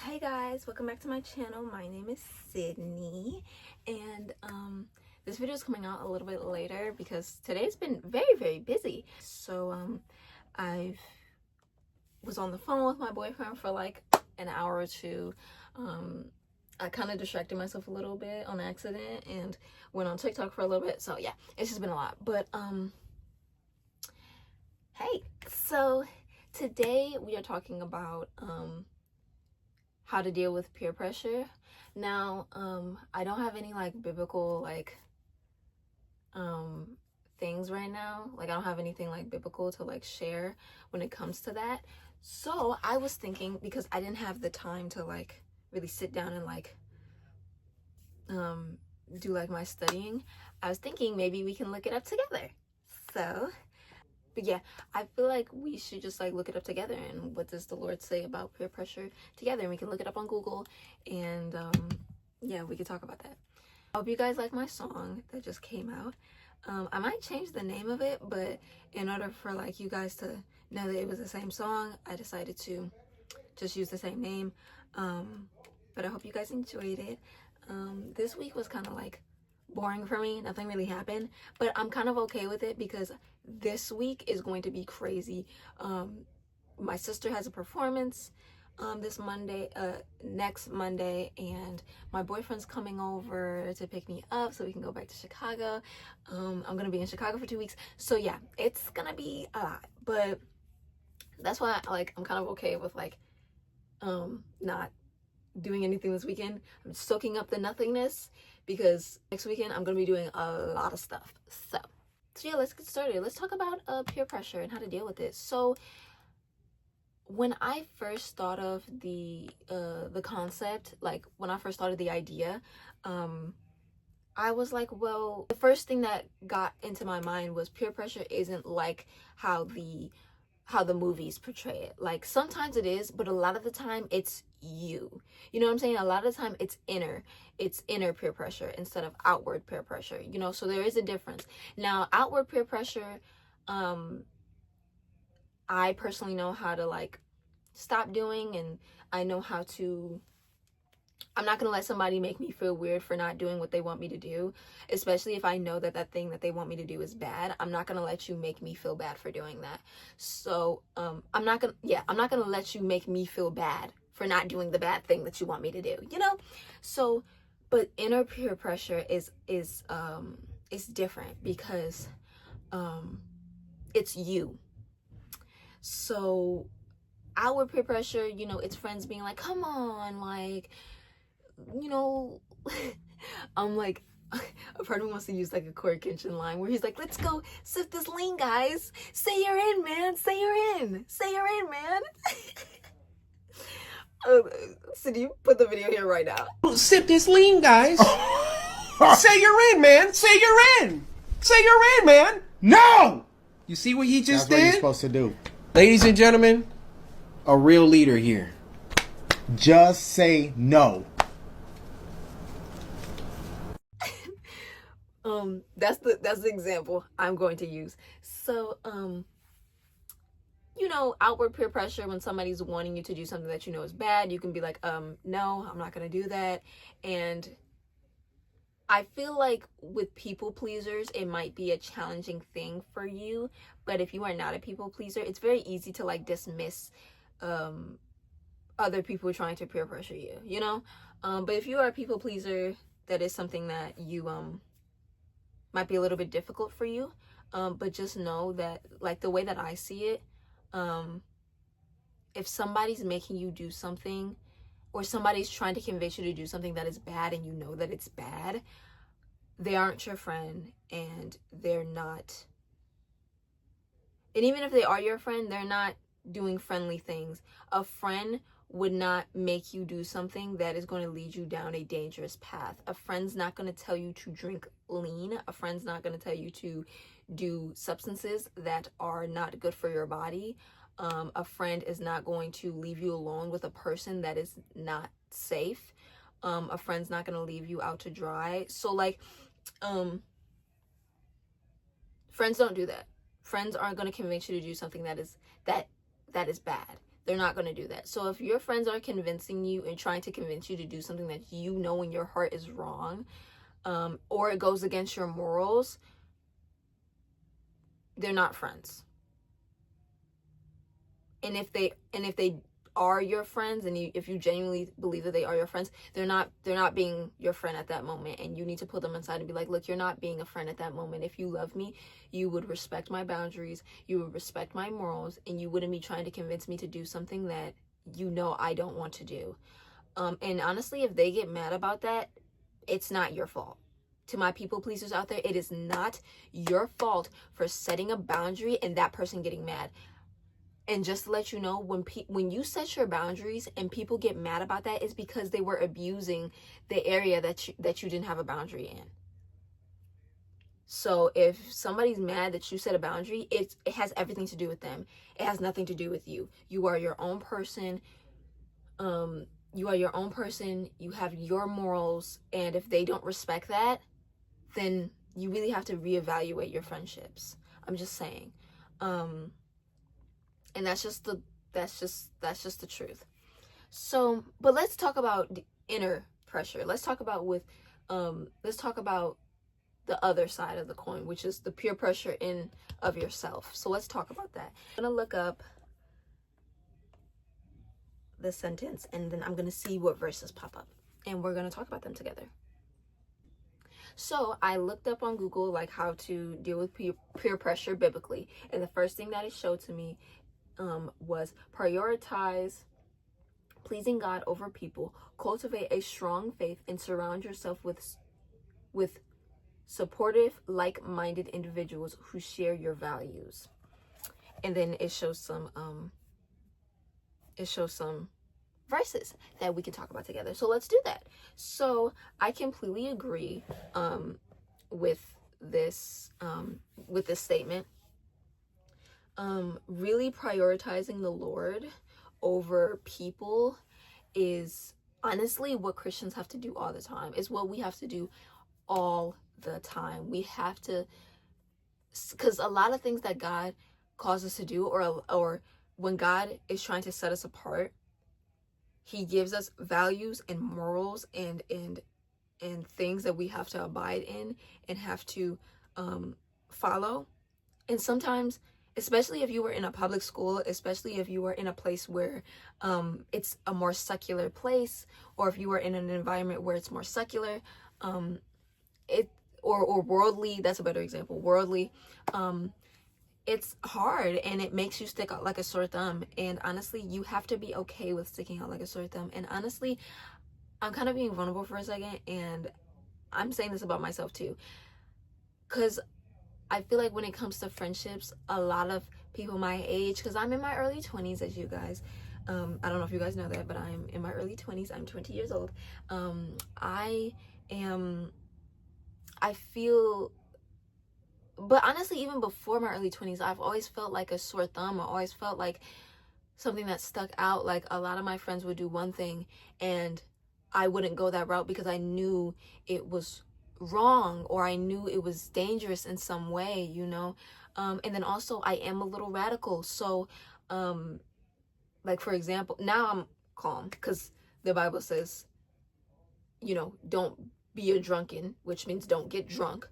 Hey guys, welcome back to my channel. My name is Sydney, and this video is coming out a little bit later because today's been very busy. So I was on the phone with my boyfriend for like an hour or two. I kind of distracted myself a little bit on accident and went on TikTok for a little bit. So yeah, it's just been a lot. But hey, so today we are talking about how to deal with peer pressure. Now, I don't have any like biblical things right now. Like I don't have anything like biblical to like share when it comes to that. So I was thinking, because I didn't have the time to like really sit down and like do like my studying, I was thinking maybe we can look it up together. But yeah, I feel like we should just like look it up together, and what does the Lord say about peer pressure together, and we can look it up on Google, and yeah, we could talk about that. I hope you guys like my song that just came out. I might change the name of it, but in order for like you guys to know that it was the same song, I decided to just use the same name. But I hope you guys enjoyed it. This week was kind of like boring for me. Nothing really happened, but I'm kind of okay with it because this week is going to be crazy. My sister has a performance this Monday, next Monday, and my boyfriend's coming over to pick me up so we can go back to Chicago. I'm gonna be in Chicago for 2 weeks, so yeah, it's gonna be a lot, but that's why I'm kind of okay with like not doing anything this weekend. I'm soaking up the nothingness because next weekend I'm gonna be doing a lot of stuff. So yeah, let's get started. Let's talk about peer pressure and how to deal with it. So when I first thought of the concept, like when I first thought of the idea, I was like, well, the first thing that got into my mind was peer pressure isn't like how the movies portray it. Like sometimes it is, but a lot of the time it's you. You know what I'm saying? A lot of the time it's inner peer pressure instead of outward peer pressure, you know? So there is a difference. Now, outward peer pressure, I personally know how to like stop doing, and I know how to, I'm not going to let somebody make me feel weird for not doing what they want me to do, especially if I know that that thing that they want me to do is bad. I'm not going to let you make me feel bad for doing that. So, I'm not going to let you make me feel bad for not doing the bad thing that you want me to do, you know? So, but inner peer pressure is different because, it's you. So, outward peer pressure, you know, it's friends being like, come on, like, you know, I'm like, a part of me wants to use like a Corey Kenshin line where he's like, let's go sip this lean, guys. Say you're in, man. Say you're in. Say you're in, man. So do you put the video here right now? Sip this lean, guys. Say you're in, man. Say you're in. Say you're in, man. No! You see what he just That's what you're did? supposed to do. Ladies and gentlemen, a real leader here. Just say no. That's the example I'm going to use. So, you know, outward peer pressure, when somebody's wanting you to do something that you know is bad, you can be like, no, I'm not gonna do that. And I feel like with people pleasers, it might be a challenging thing for you, but if you are not a people pleaser, it's very easy to like dismiss other people trying to peer pressure you, you know? But if you are a people pleaser, that is something that you might be a little bit difficult for you. But just know that, like, the way that I see it, if somebody's making you do something, or somebody's trying to convince you to do something that is bad and you know that it's bad, they aren't your friend, and they're not, and even if they are your friend, they're not doing friendly things. A friend would not make you do something that is going to lead you down a dangerous path. A friend's not going to tell you to drink lean. A friend's not going to tell you to do substances that are not good for your body. A friend is not going to leave you alone with a person that is not safe. A friend's not going to leave you out to dry. So like, friends don't do that. Friends aren't going to convince you to do something that is bad. They're not going to do that. So if your friends are convincing you and trying to convince you to do something that you know in your heart is wrong, or it goes against your morals, they're not friends. And if they are your friends, and if you genuinely believe that they are your friends, they're not being your friend at that moment, and you need to pull them aside and be like, look, you're not being a friend at that moment. If you love me, you would respect my boundaries, you would respect my morals, and you wouldn't be trying to convince me to do something that you know I don't want to do. And honestly, if they get mad about that, it's not your fault. To my people pleasers out there, it is not your fault for setting a boundary and that person getting mad. And just to let you know, when you set your boundaries and people get mad about that, it's because they were abusing the area that you didn't have a boundary in. So if somebody's mad that you set a boundary, it has everything to do with them. It has nothing to do with you. You are your own person. You are your own person. You have your morals, and if they don't respect that, then you really have to reevaluate your friendships. I'm just saying. And that's just the truth. So, but let's talk about the inner pressure. Let's talk about the other side of the coin, which is the peer pressure in of yourself. So let's talk about that. I'm gonna look up the sentence, and then I'm gonna see what verses pop up, and we're gonna talk about them together. So I looked up on Google like how to deal with peer pressure biblically, and the first thing that it showed to me was prioritize pleasing God over people, cultivate a strong faith, and surround yourself with supportive, like-minded individuals who share your values. And then it shows some verses that we can talk about together. So let's do that. So I completely agree with this statement. Really prioritizing the Lord over people is honestly what Christians have to do all the time. It's what we have to do all the time. We have to, because a lot of things that God calls us to do, or when God is trying to set us apart, he gives us values and morals and things that we have to abide in and have to follow. And sometimes, especially if you were in a public school, especially if you were in a place where it's a more secular place, or if you were in an environment where it's more secular, or worldly, that's a better example, worldly, it's hard and it makes you stick out like a sore thumb. And honestly, you have to be okay with sticking out like a sore thumb. And honestly, I'm kind of being vulnerable for a second, and I'm saying this about myself too, because I feel like when it comes to friendships, a lot of people my age, because I'm in my early 20s, as you guys, I don't know if you guys know that, but I'm in my early 20s. I'm 20 years old. I feel, but honestly, even before my early 20s, I've always felt like a sore thumb. I always felt like something that stuck out. Like a lot of my friends would do one thing and I wouldn't go that route because I knew it was wrong, or I knew it was dangerous in some way, you know. And then also I am a little radical. So like, for example, now I'm calm because the Bible says, you know, don't be a drunken, which means don't get drunk.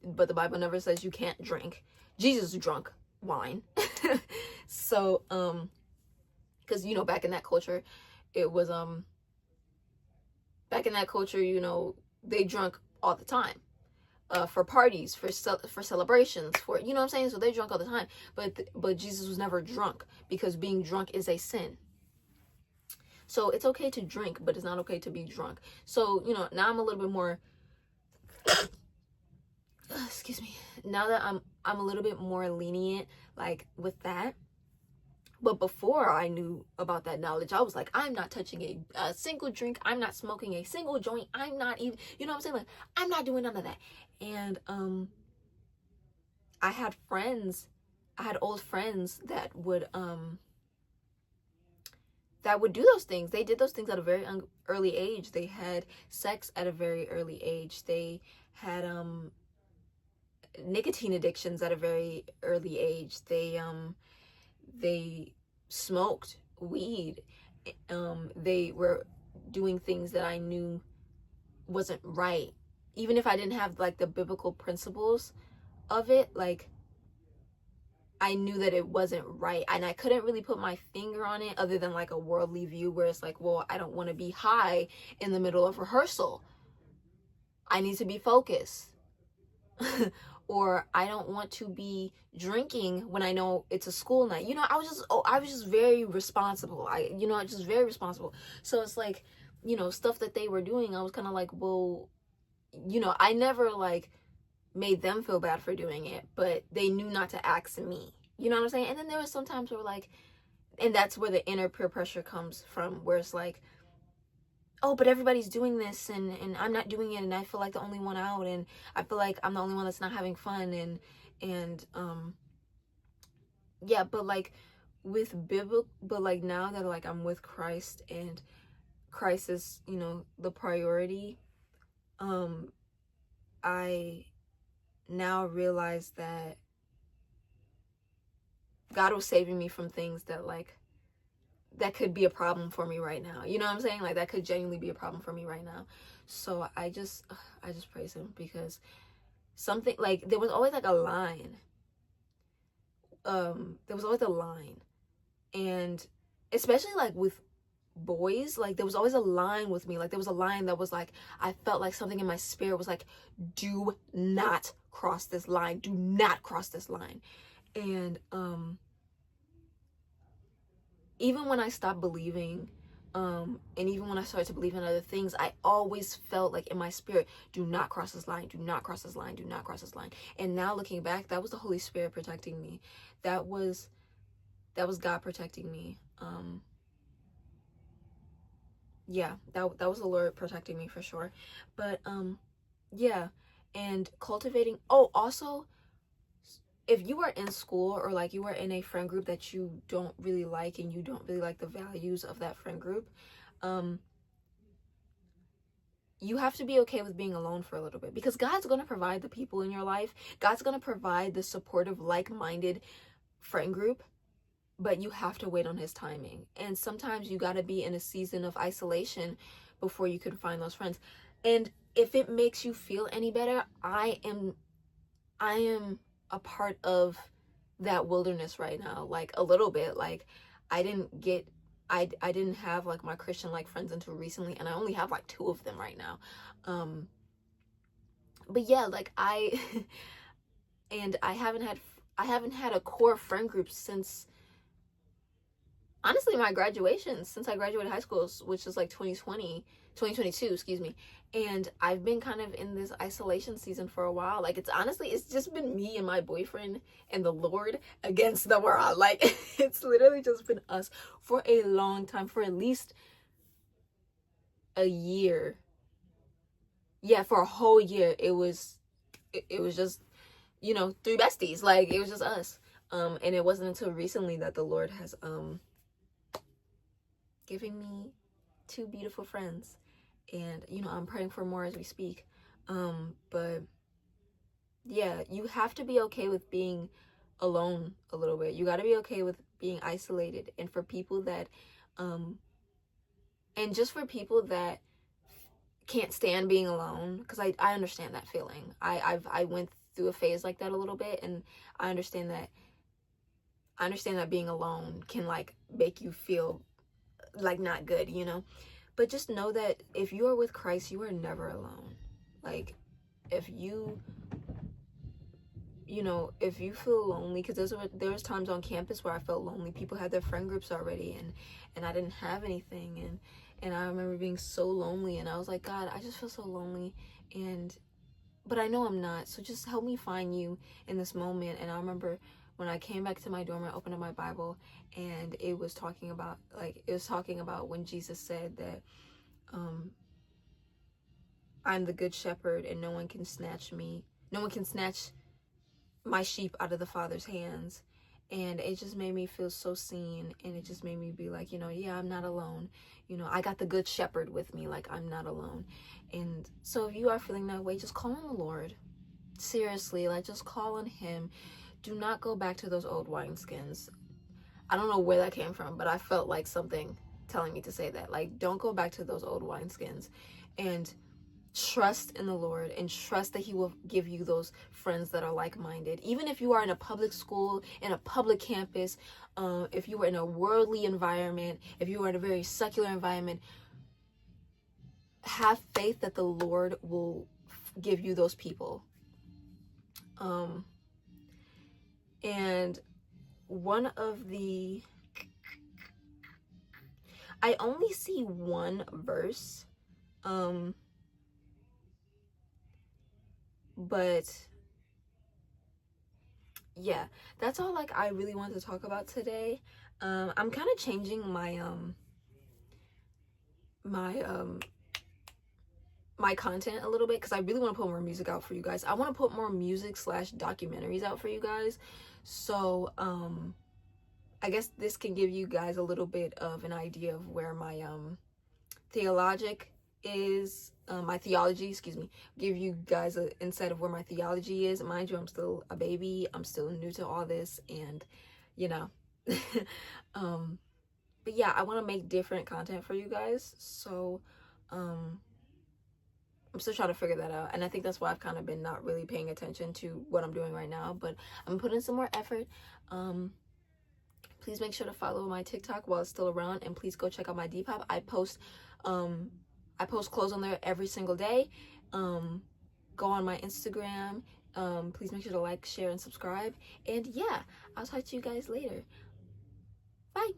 But the Bible never says you can't drink. Jesus drank wine. So because, you know, back in that culture, it was you know, they drunk all the time, for parties, for celebrations, for, you know what I'm saying. So they drunk all the time, but Jesus was never drunk, because being drunk is a sin. So it's okay to drink, but it's not okay to be drunk. So, you know, now I'm a little bit more excuse me, now that I'm a little bit more lenient like with that. But before I knew about that knowledge, I was like, I'm not touching a single drink, I'm not smoking a single joint, I'm not even, you know what I'm saying, like, I'm not doing none of that. And I had old friends that would do those things. They did those things at a very early age. They had sex at a very early age. They had nicotine addictions at a very early age. They smoked weed. They were doing things that I knew wasn't right. Even if I didn't have like the biblical principles of it, like I knew that it wasn't right, and I couldn't really put my finger on it other than like a worldly view where it's like, well, I don't want to be high in the middle of rehearsal. I need to be focused. Or I don't want to be drinking when I know it's a school night. You know, I was just very responsible. Just very responsible. So it's like, stuff that they were doing, I was kind of like, well, I never like made them feel bad for doing it, but they knew not to ask me. You know what I'm saying? And then there was some times where like, and that's where the inner peer pressure comes from, where it's like, oh, but everybody's doing this and I'm not doing it, and I feel like the only one out, and I feel like I'm the only one that's not having fun, and yeah, but like with biblical, but like now that like I'm with Christ and Christ is, the priority, I now realize that God was saving me from things that like that could be a problem for me right now. You know what I'm saying? Like that could genuinely be a problem for me right now. So I just praise him, because something like there was always like a line. There was always a line, and especially like with boys, like there was always a line with me. Like there was a line that was like, I felt like something in my spirit was like, do not cross this line, do not cross this line. And even when I stopped believing, and even when I started to believe in other things, I always felt like in my spirit, do not cross this line, do not cross this line, do not cross this line. And now looking back, that was the Holy Spirit protecting me. That was God protecting me. Yeah, that was the Lord protecting me for sure. But yeah, and cultivating, also, if you are in school or like you are in a friend group that you don't really like and you don't really like the values of that friend group, you have to be okay with being alone for a little bit, because God's going to provide the people in your life. God's going to provide the supportive, like-minded friend group, but you have to wait on his timing. And sometimes you got to be in a season of isolation before you can find those friends. And if it makes you feel any better, I am a part of that wilderness right now, like a little bit. Like I didn't have like my Christian like friends until recently, and I only have like 2 of them right now. But yeah, like I haven't had a core friend group since, honestly, my graduation, since I graduated high school, which is like 2022, excuse me. And I've been kind of in this isolation season for a while. Like it's just been me and my boyfriend and the Lord against the world. Like it's literally just been us for a long time, for at least a year. Yeah, for a whole year. It was just, 3 besties. Like it was just us. And it wasn't until recently that the Lord has giving me 2 beautiful friends, and I'm praying for more as we speak. But yeah, you have to be okay with being alone a little bit. You got to be okay with being isolated. And for people that and just for people that can't stand being alone, because I understand that feeling. I went through a phase like that a little bit, and I understand that being alone can like make you feel like not good, but just know that if you are with Christ, you are never alone. Like if you feel lonely, because there was times on campus where I felt lonely. People had their friend groups already, and I didn't have anything, and I remember being so lonely, and I was like, God, I just feel so lonely, but I know I'm not, so just help me find you in this moment. And I remember when I came back to my dorm, I opened up my Bible, and it was talking about when Jesus said that I'm the good shepherd, and no one can snatch my sheep out of the Father's hands. And it just made me feel so seen, and it just made me be like, yeah, I'm not alone. I got the good shepherd with me, like I'm not alone. And so if you are feeling that way, just call on the Lord. Seriously, like just call on him. Do not go back to those old wineskins. I don't know where that came from, but I felt like something telling me to say that. Like, don't go back to those old wineskins, and trust in the Lord, and trust that he will give you those friends that are like-minded. Even if you are in a public school, in a public campus, if you were in a worldly environment, if you were in a very secular environment, have faith that the Lord will give you those people. And one of the, I only see one verse, but yeah, that's all like I really wanted to talk about today. I'm kind of changing my my content a little bit, because I really want to put more music out for you guys. I want to put more music / documentaries out for you guys. So I guess this can give you guys a little bit of an idea of where my my theology, excuse me, give you guys an insight of where my theology is. Mind you, I'm still a baby, I'm still new to all this, and you know. But yeah, I want to make different content for you guys, so I'm still trying to figure that out, and I think that's why I've kind of been not really paying attention to what I'm doing right now, but I'm putting some more effort. Please make sure to follow my TikTok while it's still around, and please go check out my Depop. I post clothes on there every single day. Go on my Instagram. Please make sure to like, share, and subscribe. And yeah, I'll talk to you guys later. Bye.